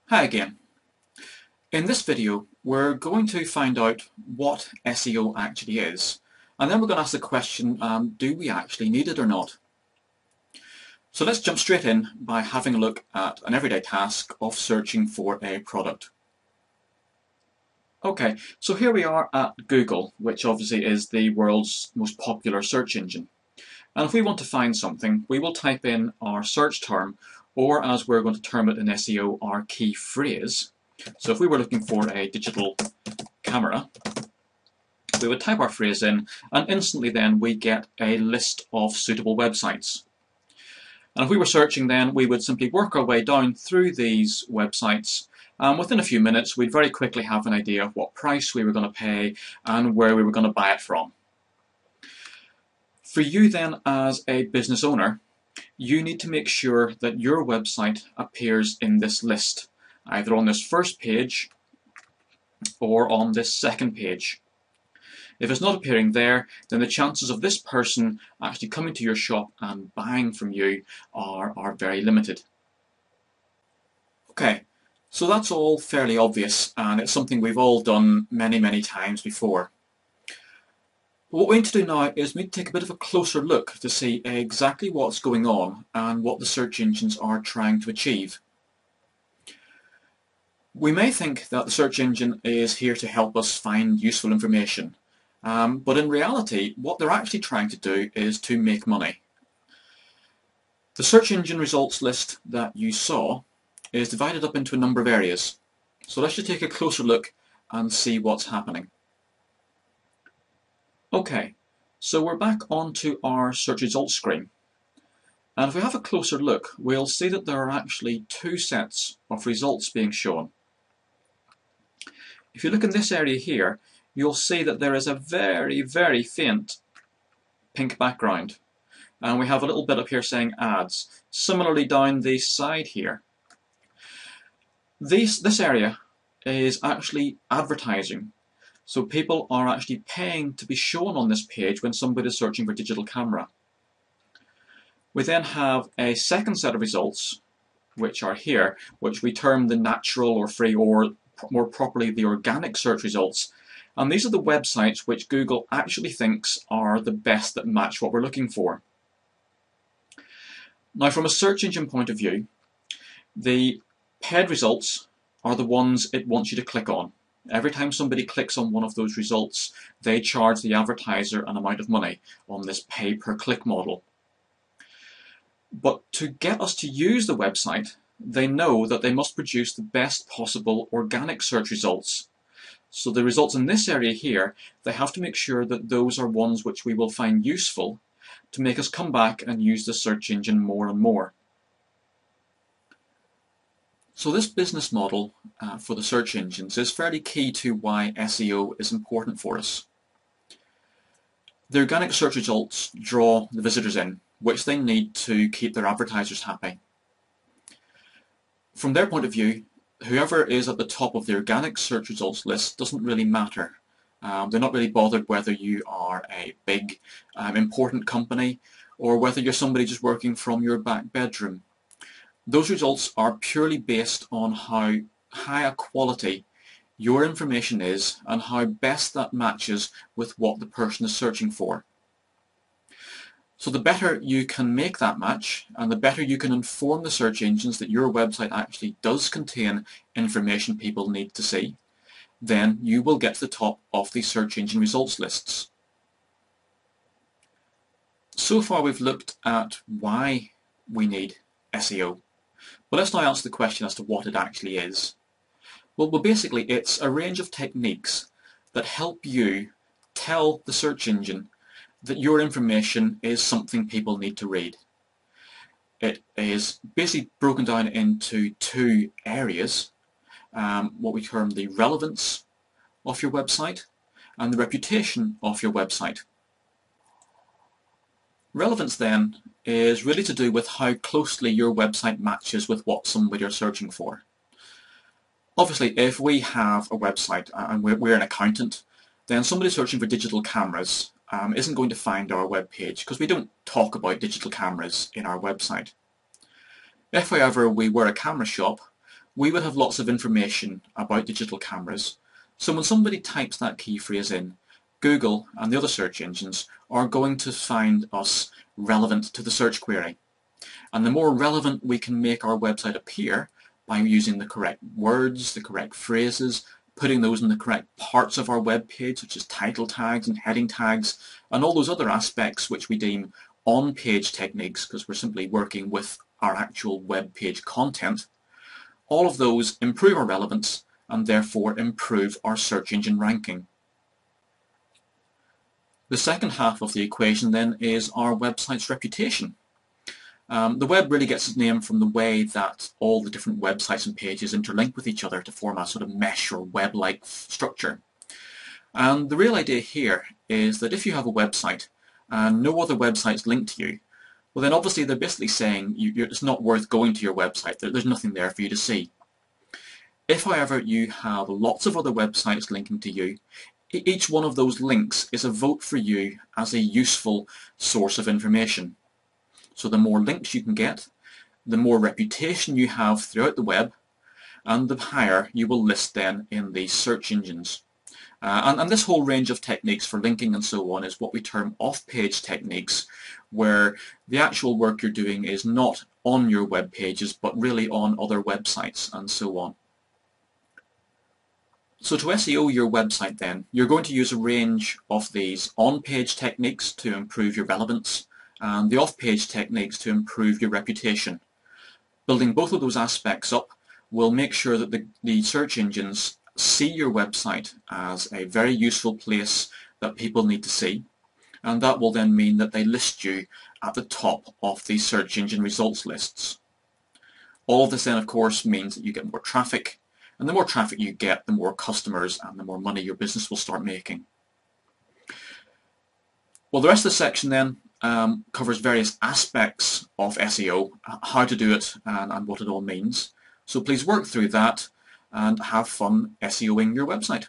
Hi again. In this video we're going to find out what SEO actually is, and then we're going to ask the question, do we actually need it or not? So let's jump straight in by having a look at an everyday task of searching for a product. Okay, so here we are at Google, which obviously is the world's most popular search engine. And if we want to find something, we will type in our search term, or as we're going to term it in SEO, our key phrase. So if we were looking for a digital camera, we would type our phrase in, and instantly then we get a list of suitable websites. And if we were searching then, we would simply work our way down through these websites, and within a few minutes we'd very quickly have an idea of what price we were going to pay and where we were going to buy it from. For you then as a business owner, you need to make sure that your website appears in this list, either on this first page or on this second page. If it's not appearing there, then the chances of this person actually coming to your shop and buying from you are very limited. Okay, so that's all fairly obvious, and it's something we've all done many times before. What we need to do now is we need to take a bit of a closer look to see exactly what's going on and what the search engines are trying to achieve. We may think that the search engine is here to help us find useful information, but in reality what they're actually trying to do is to make money. The search engine results list that you saw is divided up into a number of areas. So let's just take a closer look and see what's happening. Okay, so we're back onto our search results screen. And if we have a closer look, we'll see that there are actually two sets of results being shown. If you look in this area here, you'll see that there is a very faint pink background. And we have a little bit up here saying ads. Similarly down the side here. This area is actually advertising. So people are actually paying to be shown on this page when somebody is searching for digital camera. We then have a second set of results, which are here, which we term the natural or free, or more properly the organic search results. And these are the websites which Google actually thinks are the best that match what we're looking for. Now from a search engine point of view, the paid results are the ones it wants you to click on. Every time somebody clicks on one of those results, they charge the advertiser an amount of money on this pay-per-click model. But to get us to use the website, they know that they must produce the best possible organic search results. So the results in this area here, they have to make sure that those are ones which we will find useful to make us come back and use the search engine more and more. So this business model for the search engines is fairly key to why SEO is important for us. The organic search results draw the visitors in, which they need to keep their advertisers happy. From their point of view, whoever is at the top of the organic search results list doesn't really matter. They're not really bothered whether you are a big, important company or whether you're somebody just working from your back bedroom. Those results are purely based on how high a quality your information is and how best that matches with what the person is searching for. So the better you can make that match, and the better you can inform the search engines that your website actually does contain information people need to see, then you will get to the top of the search engine results lists. So far we've looked at why we need SEO. But let's now answer the question as to what it actually is. Well, basically it's a range of techniques that help you tell the search engine that your information is something people need to read. It is basically broken down into two areas, what we term the relevance of your website and the reputation of your website. Relevance then is really to do with how closely your website matches with what somebody are searching for. Obviously, if we have a website and we're an accountant, then somebody searching for digital cameras isn't going to find our web page because we don't talk about digital cameras in our website. If, however, we were a camera shop, we would have lots of information about digital cameras. So when somebody types that key phrase in, Google and the other search engines are going to find us relevant to the search query. And the more relevant we can make our website appear by using the correct words, the correct phrases, putting those in the correct parts of our web page, such as title tags and heading tags, and all those other aspects which we deem on-page techniques because we're simply working with our actual web page content, all of those improve our relevance and therefore improve our search engine ranking. The second half of the equation then is our website's reputation. The web really gets its name from the way that all the different websites and pages interlink with each other to form a sort of mesh or web-like structure. And the real idea here is that if you have a website and no other websites linked to you, well then obviously they're basically saying it's not worth going to your website, there's nothing there for you to see. If however you have lots of other websites linking to you, each one of those links is a vote for you as a useful source of information. So the more links you can get, the more reputation you have throughout the web, and the higher you will list then in the search engines. And this whole range of techniques for linking and so on is what we term off-page techniques, where the actual work you're doing is not on your web pages, but really on other websites and so on. So to SEO your website then, you're going to use a range of these on-page techniques to improve your relevance, and the off-page techniques to improve your reputation. Building both of those aspects up will make sure that the search engines see your website as a very useful place that people need to see, and that will then mean that they list you at the top of the search engine results lists. All of this then of course means that you get more traffic, and the more traffic you get, the more customers and the more money your business will start making. Well, the rest of the section then covers various aspects of SEO, how to do it and what it all means. So please work through that and have fun SEOing your website.